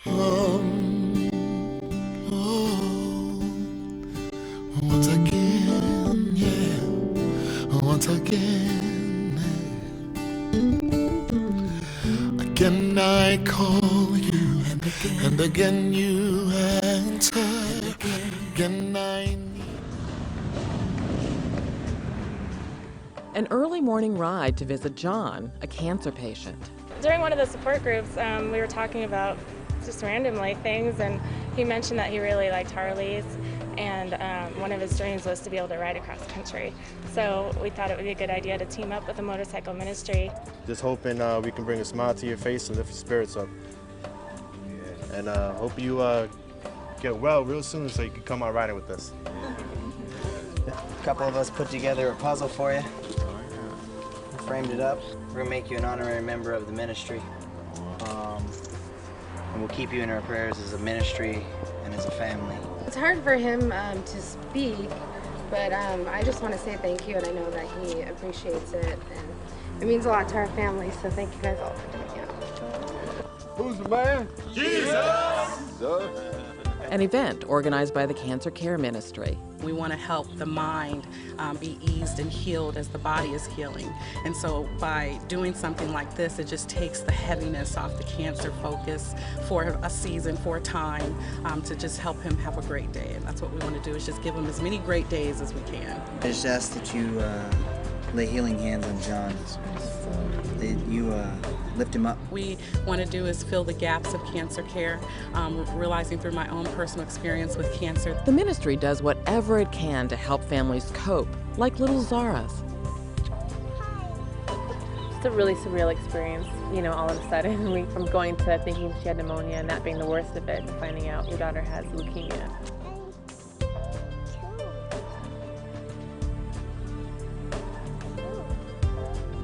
Oh, once again, yeah, once again, again I call you, and again you answer, again I need. An early morning ride to visit John, a cancer patient. During one of the support groups, we were talking about just randomly things, and he mentioned that he really liked Harleys, and one of his dreams was to be able to ride across country. So we thought it would be a good idea to team up with the motorcycle ministry. Just hoping we can bring a smile to your face and lift your spirits up. Yeah. And hope you get well real soon so you can come out riding with us. A couple of us put together a puzzle for you. We framed it up. We're gonna make you an honorary member of the ministry. And we'll keep you in our prayers as a ministry and as a family. It's hard for him to speak, but I just want to say thank you, and I know that he appreciates it, and it means a lot to our family, so thank you guys all for coming out. Who's the man? Jesus! An event organized by the C.A.R.E ministry. We want to help the mind be eased and healed as the body is healing. And so by doing something like this, it just takes the heaviness off the cancer focus for a season, for a time, to just help him have a great day. And that's what we want to do, is just give him as many great days as we can. I just ask that you lay healing hands on John. That you lift him up. We want to do is fill the gaps of cancer care, realizing through my own personal experience with cancer. The ministry does whatever it can to help families cope, like little Zara's. It's a really surreal experience, you know, all of a sudden, from going to thinking she had pneumonia and that being the worst of it, to finding out your daughter has leukemia.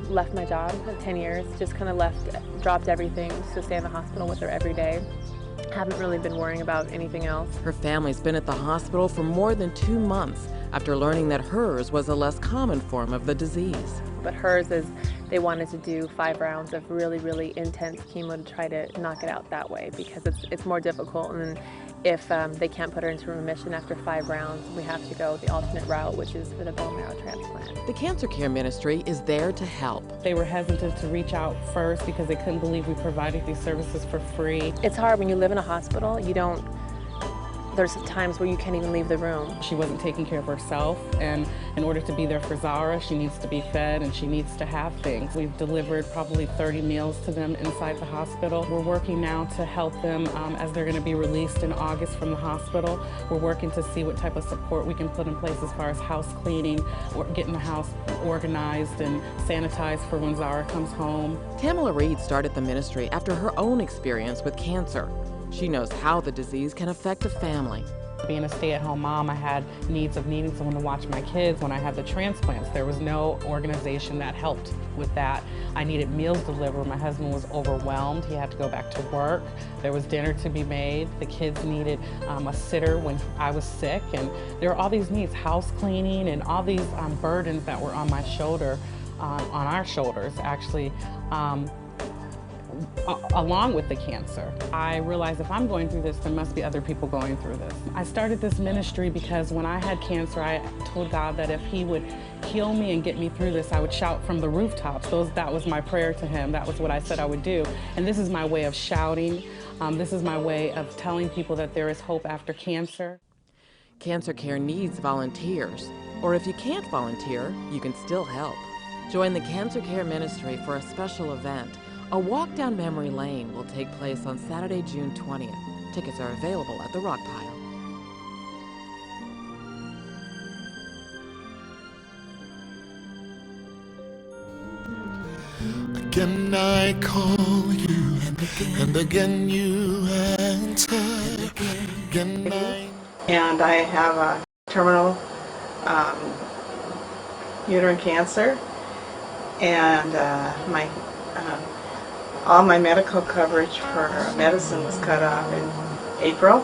Left my job at 10 years, just kind of dropped everything to stay in the hospital with her every day. Haven't really been worrying about anything else. Her family's been at the hospital for more than 2 months after learning that hers was a less common form of the disease. But hers is, they wanted to do 5 rounds of really, really intense chemo to try to knock it out that way, because it's more difficult. And if they can't put her into remission after 5 rounds, we have to go the alternate route, which is for the bone marrow transplant. The C.A.R.E ministry is there to help. They were hesitant to reach out first because they couldn't believe we provided these services for free. It's hard when you live in a hospital. There's times where you can't even leave the room. She wasn't taking care of herself, and in order to be there for Zara, she needs to be fed and she needs to have things. We've delivered probably 30 meals to them inside the hospital. We're working now to help them as they're going to be released in August from the hospital. We're working to see what type of support we can put in place as far as house cleaning, or getting the house organized and sanitized for when Zara comes home. Tamala Reed started the ministry after her own experience with cancer. She knows how the disease can affect a family. Being a stay-at-home mom, I had needs of needing someone to watch my kids when I had the transplants. There was no organization that helped with that. I needed meals delivered. My husband was overwhelmed. He had to go back to work. There was dinner to be made. The kids needed a sitter when I was sick. And there were all these needs, house cleaning, and all these burdens that were on my shoulder, on our shoulders, actually. Along with the cancer. I realized if I'm going through this, there must be other people going through this. I started this ministry because when I had cancer, I told God that if He would heal me and get me through this, I would shout from the rooftops. That was my prayer to Him. That was what I said I would do. And this is my way of shouting. This is my way of telling people that there is hope after cancer. Cancer Care needs volunteers. Or if you can't volunteer, you can still help. Join the Cancer Care ministry for a special event. A walk down memory lane will take place on Saturday, June 20th. Tickets are available at the Rock Pile. Again I call you, and again you answer, again I... And I have a terminal uterine cancer, and all my medical coverage for medicine was cut off in April,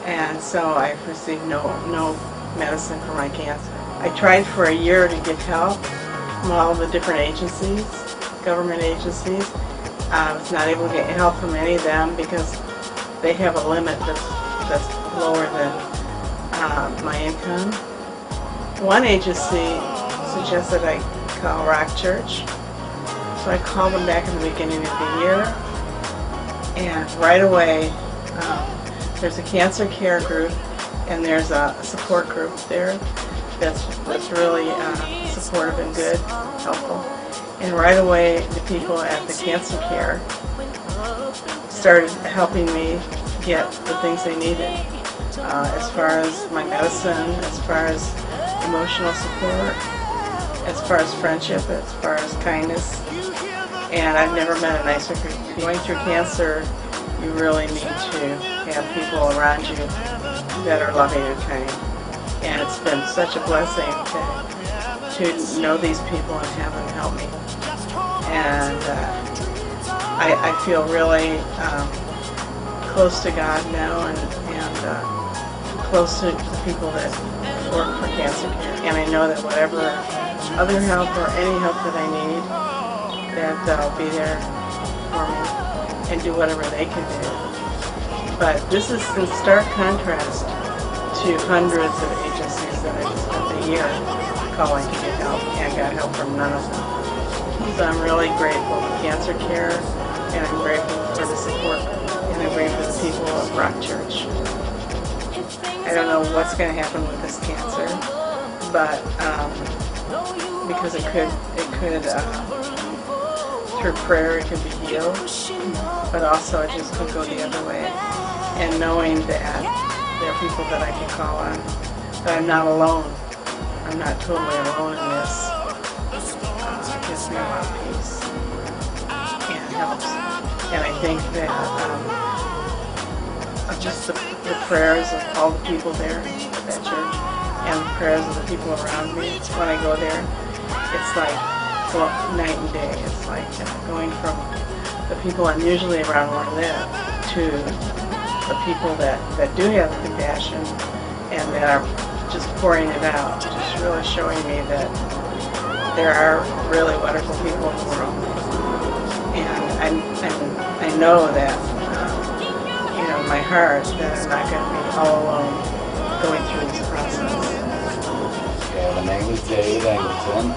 and so I've received no medicine for my cancer. I tried for a year to get help from all the different agencies, government agencies, I was not able to get help from any of them because they have a limit that's lower than my income. One agency suggested I call Rock Church, so I called them back in the beginning of the year, and right away there's a cancer care group and there's a support group there that's really supportive and good, helpful. And right away the people at the cancer care started helping me get the things they needed, as far as my medicine, as far as emotional support, as far as friendship, as far as kindness. And I've never met a nicer group. Going through cancer, you really need to have people around you that are loving and kind. And it's been such a blessing to know these people and have them help me. And I feel really close to God now and close to the people that work for cancer care. And I know that whatever other help or any help that I need, that they'll be there for me and do whatever they can do. But this is in stark contrast to hundreds of agencies that I just spent a year calling to get help and got help from none of them. So I'm really grateful for cancer care, and I'm grateful for the support group, and I'm grateful for the people of Rock Church. I don't know what's going to happen with this cancer, but because it could through prayer it could be healed, but also it just could go the other way. And knowing that there are people that I can call on, that I'm not alone, I'm not totally alone in this, gives me a lot of peace and helps. And I think that just the prayers of all the people there at that church and the prayers of the people around me when I go there, it's like night and day. It's like going from the people I'm usually around where I live to the people that do have compassion and that are just pouring it out, just really showing me that there are really wonderful people in the world. And I know that, in my heart, that I'm not going to be all alone going through this process. Yeah, my name is Dave Angleton.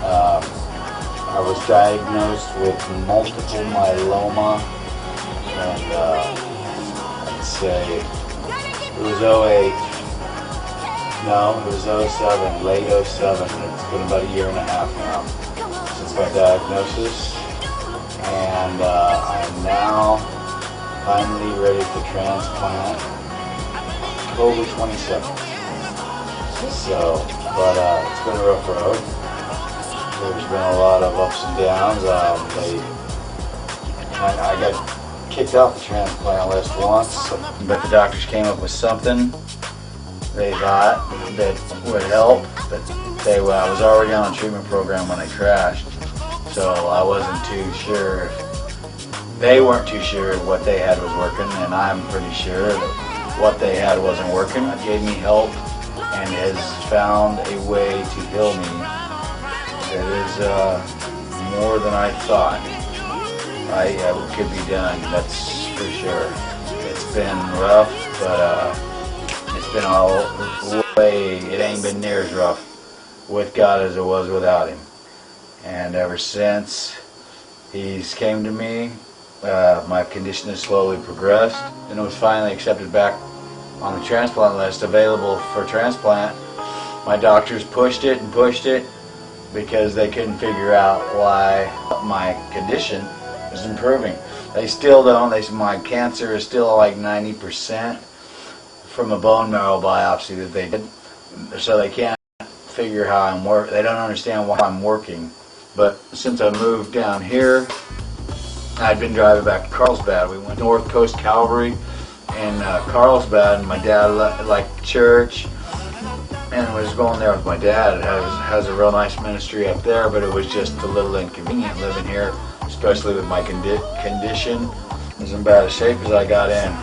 I was diagnosed with multiple myeloma, and I'd say it was 08. No, it was 07, late 07. It's been about a year and a half now since my diagnosis, and I'm now finally ready for transplant October 27th. So, but it's been a rough road. There's been a lot of ups and downs. I got kicked off the transplant list once, but the doctors came up with something they thought that would help. But I was already on a treatment program when I crashed, so I wasn't too sure. They weren't too sure what they had was working, and I'm pretty sure that what they had wasn't working. It gave me help and has found a way to heal me that is more than I thought could be done. That's for sure. It's been rough, but it's been all the way. It ain't been near as rough with God as it was without Him. And ever since He's came to me, my condition has slowly progressed, and it was finally accepted back on the transplant list, available for transplant. My doctors pushed it and pushed it because they couldn't figure out why my condition is improving. They still don't. They said my cancer is still like 90% from a bone marrow biopsy that they did, so they can't figure how I'm working. They don't understand why I'm working. But since I moved down here, I'd been driving back to Carlsbad. We went North Coast Calvary in Carlsbad, and my dad liked church and was going there with my dad. It has a real nice ministry up there, but it was just a little inconvenient living here, especially with my condition. It was in bad a shape as I got in.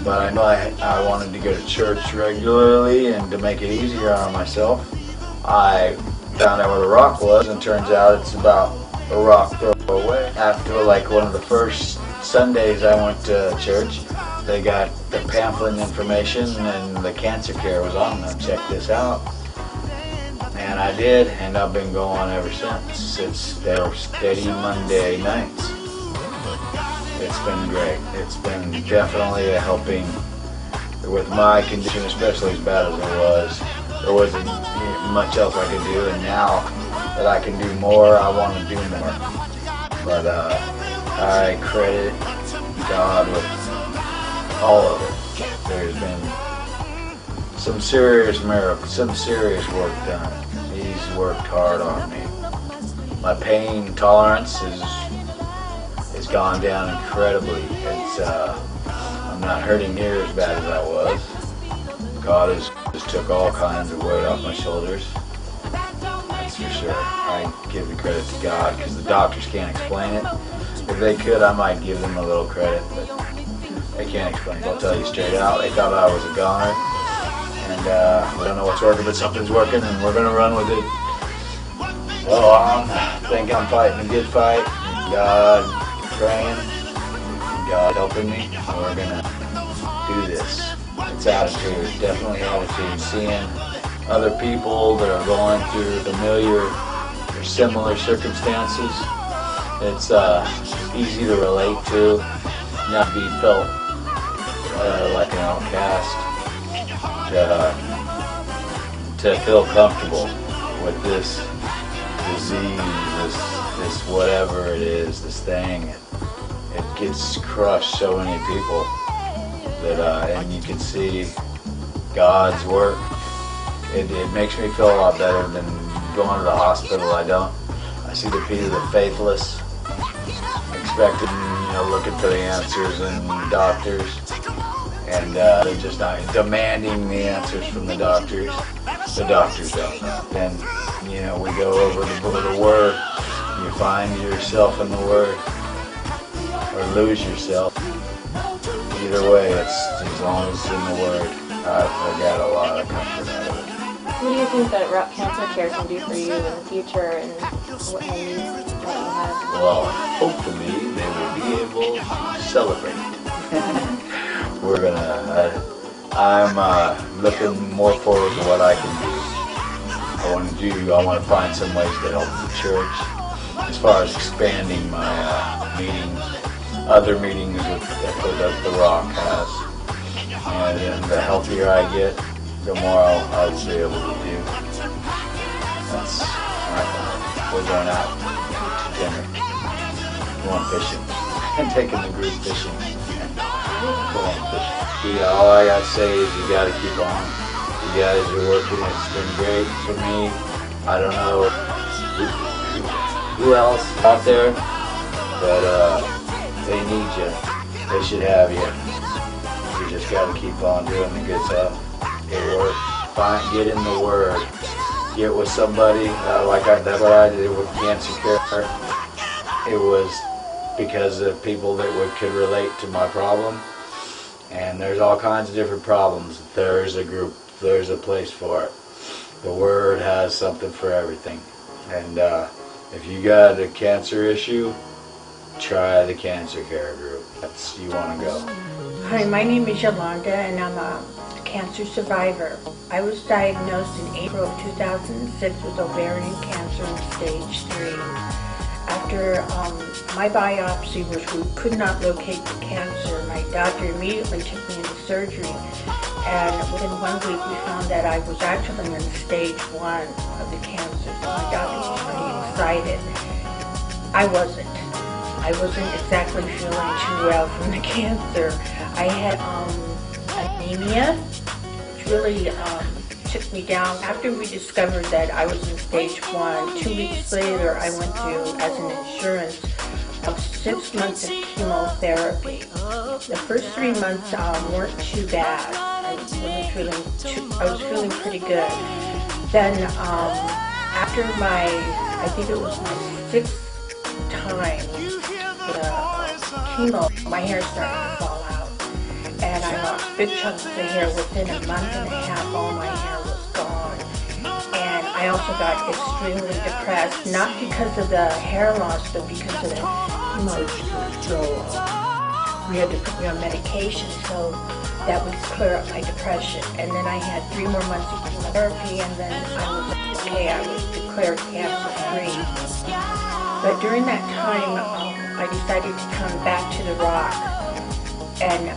But I know I wanted to go to church regularly, and to make it easier on myself, I found out where the Rock was, and turns out it's about a rock throw away. After like one of the first Sundays I went to church, they got the pamphlet and information, and the cancer care was on them. Check this out. And I did, and I've been going ever since. They were steady Monday nights. It's been great. It's been definitely a helping with my condition, especially as bad as it was. There wasn't much else I could do, and now that I can do more, I want to do more. But I credit God with all of it. There's been some serious miracles, some serious work done. He's worked hard on me. My pain tolerance is gone down incredibly. It's I'm not hurting near as bad as I was. God has just took all kinds of weight off my shoulders. That's for sure. I give the credit to God because the doctors can't explain it. If they could, I might give them a little credit, but they can't explain it. I'll tell you straight out. They thought I was a goner, and we don't know what's working, but something's working, and we're gonna run with it. Well, I think I'm fighting a good fight. God praying, God helping me. We're gonna do this. It's attitude, definitely attitude. Seeing other people that are going through familiar or similar circumstances, it's easy to relate to, not be felt like an outcast, to feel comfortable with this disease, this whatever it is, this thing. It gets crushed so many people that, and you can see God's work. It makes me feel a lot better than going to the hospital. I see the people, the faithless, expecting, looking for the answers in doctors, and they're just not demanding the answers from the doctors. The doctors don't. Then, we go over the Word. You find yourself in the Word, or lose yourself. Either way, it's as long as it's in the Word. I got a lot of comfort out of it. What do you think that cancer care can do for you in the future, and what needs that you have? Well, hopefully they will be able to celebrate. I'm looking more forward to what I can do. I want to find some ways to help the church as far as expanding my meetings, other meetings that the Rock has. And then the healthier I get, the more I'll be able to do. That's my plan. We're going out to dinner, going fishing, and taking the group fishing. Going fishing. All I gotta say is you gotta keep on. You guys are working. It's been great for me. I don't know who else out there, but they need you. They should have you. You just gotta keep on doing the good stuff. It works. Get in the Word. Get with somebody. That's what I did with cancer care. It was because of people that could relate to my problem. And there's all kinds of different problems. There's a group. There's a place for it. The Word has something for everything. And if you got a cancer issue, try the cancer care group. You want to go. Hi, my name is Yolanda, and I'm a cancer survivor. I was diagnosed in April of 2006 with ovarian cancer in stage 3. After my biopsy, which we could not locate the cancer, my doctor immediately took me into surgery, and within 1 week we found that I was actually in stage 1 of the cancer. So my doctor was pretty excited. I wasn't exactly feeling too well from the cancer. I had anemia, which really took me down. After we discovered that I was in stage 1, 2 weeks later I went to, as an insurance, 6 months of chemotherapy. The first 3 months weren't too bad. I was feeling pretty good. Then after I think it was my 6th time the chemo, my hair started to fall out, and I lost big chunks of the hair. Within a month and a half, all my hair was gone, and I I also got extremely depressed, not because of the hair loss, but because of the chemo. We had to put me on medication, so that would clear up my depression. And then I had 3 more months of chemotherapy, and then I was okay. I was declared cancer-free. But during that time, I decided to come back to the Rock. And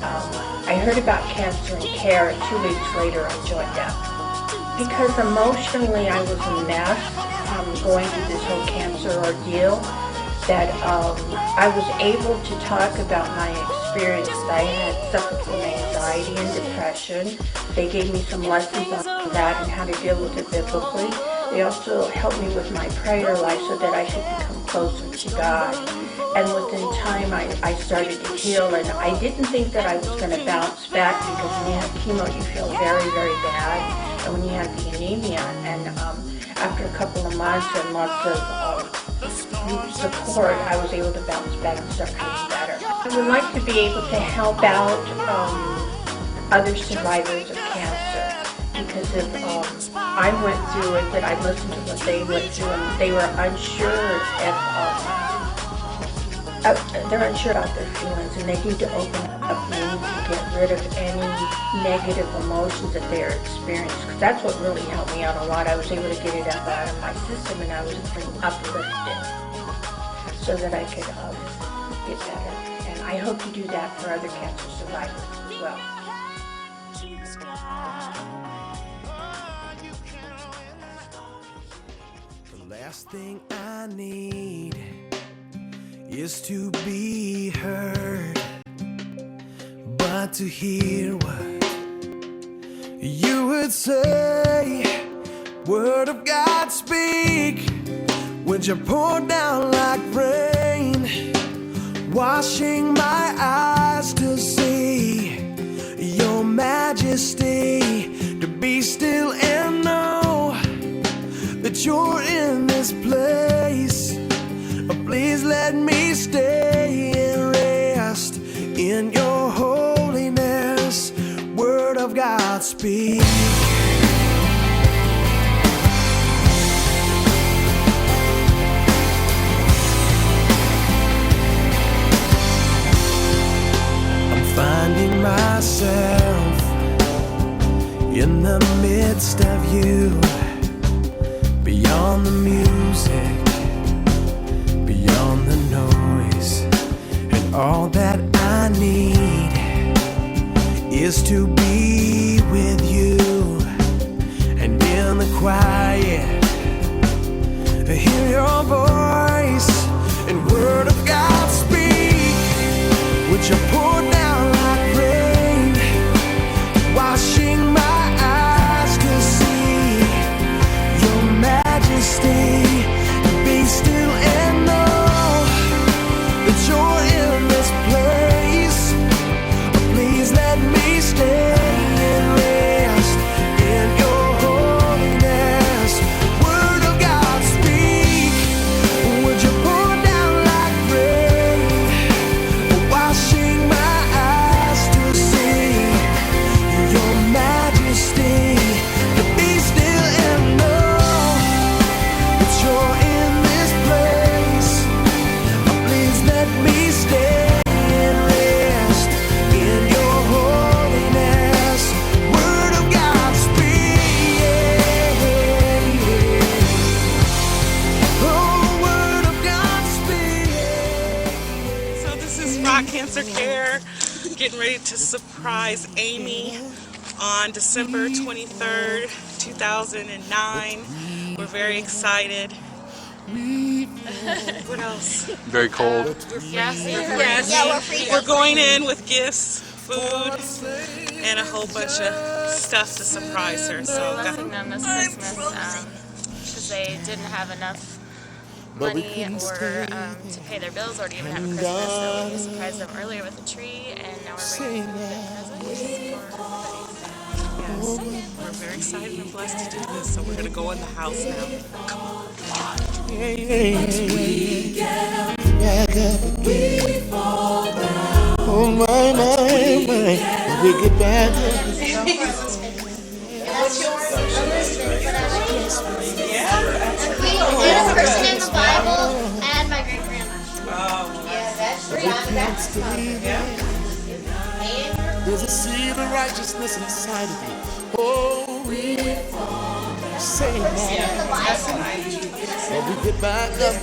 I heard about cancer and C.A.R.E. 2 weeks later I joined up. Because emotionally I was a mess, going through this whole cancer ordeal, that I was able to talk about my experiences. I had suffered from anxiety and depression. They gave me some lessons on that and how to deal with it biblically. They also helped me with my prayer life so that I could become closer to God. And within time, I started to heal, and I didn't think that I was going to bounce back, because when you have chemo, you feel very, very bad. And when you have the anemia, and after a couple of months and lots of support, I was able to bounce back and start feeling better. I would like to be able to help out other survivors of cancer, because if I went through it, that I listened to what they went through, and they were unsure if they're unsure about their feelings, and they need to open up, and they need to get rid of any negative emotions that they're experiencing, because that's what really helped me out a lot. I was able to get it up out of my system, and I was uplifted so that I could get better. And I hope to do that for other cancer survivors as well. The last thing I need is to be heard, but to hear what you would say. Word of God, speak. Would you pour down like rain, washing my eyes to see your majesty, to be still and know that you're in this place. Please let me stay and rest in your holiness. Word of God, speak. I'm finding myself in the midst of you, beyond the music, beyond the noise, and all that I need is to be with you. And in the quiet, hear your voice, and word of God, speak. Would you pour down like rain, washing my eyes to see your majesty, and be still and know that you're in this place. Please let me stay and rest in your holiness. Word of God, speak. Would you pour down like rain, washing my eyes to see your majesty, to be still and know that you're in this place. Please let me stay and rest in your holiness. Word of God, speak. Oh, word of God, speak. So this is Rock Cancer Care getting ready to surprise Amy on December 23rd, 2009. We're very excited. What else? Very cold. Yes. Yeah, We're going in with gifts, food, and a whole bunch of stuff to surprise her. So Blessing them this Christmas because they didn't have enough money or to pay their bills or to even have a Christmas. So we surprised them earlier with a tree, and now we're bringing food and presents for everybody. yes, we're very excited and blessed to do this. So we're going to go in the house now. Oh my, we get back. That's yours. Yeah. This person in the Bible and my great grandma. Yeah, that's There's a seed of righteousness inside of you. Oh, we say that. But we get back up.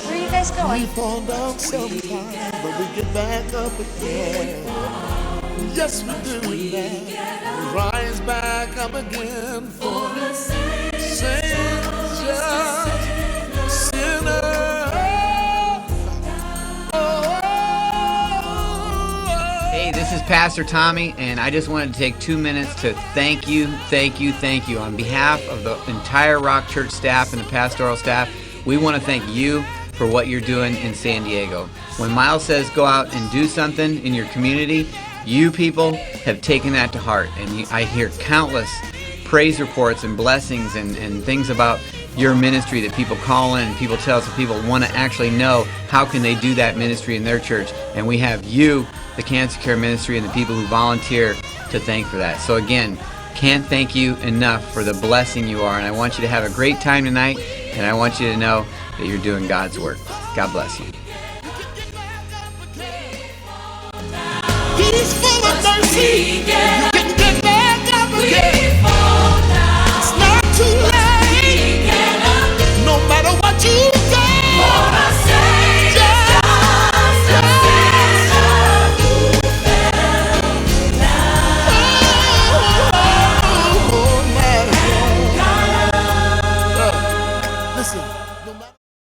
Where are you guys going? We fall down sometimes, but we get back up again. Yes, we do that. We rise back up again for the saints, just sinners. Hey, this is Pastor Tommy, and I just wanted to take 2 minutes to thank you on behalf of the entire Rock Church staff and the pastoral staff. We want to thank you for what you're doing in San Diego. When Miles says go out and do something in your community, you people have taken that to heart, and I hear countless praise reports and blessings and things about your ministry that people call in, people tell us that people want to actually know how can they do that ministry in their church, and we have you, the Cancer Care Ministry, and the people who volunteer to thank for that. So again, can't thank you enough for the blessing you are, and I want you to have a great time tonight, and I want you to know that you're doing God's work. God bless you. He's full of mercy.